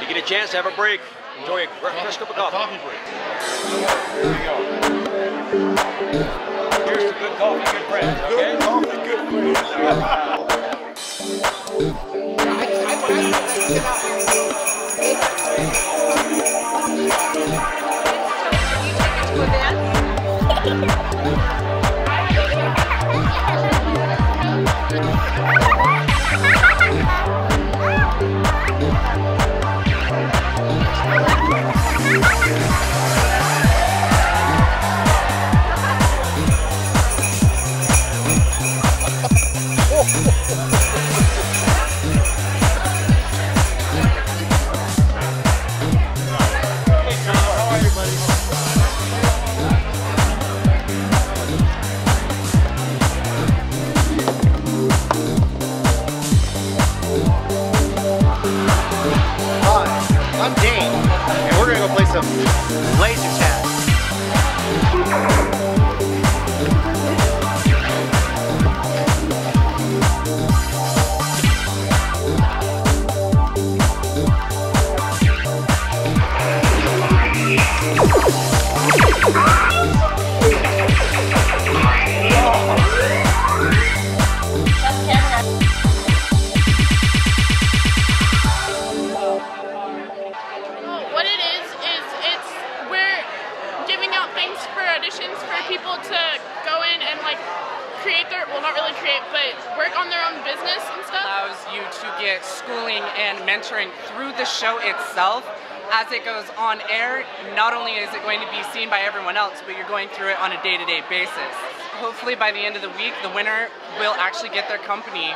You get a chance to have a break. Enjoy a fresh cup of coffee. Coffee break. There you go. Here's to good coffee, good friends, okay? Good coffee, good I'm Dane, and we're gonna go play some laser tag. For people to go in and like create their, well not really create, but work on their own business and stuff. Allows you to get schooling and mentoring through the show itself. As it goes on air, not only is it going to be seen by everyone else, but you're going through it on a day-to-day basis. Hopefully by the end of the week, the winner will actually get their company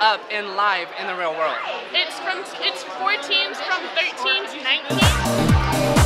up and live in the real world. It's 4 teams from 13 to 19.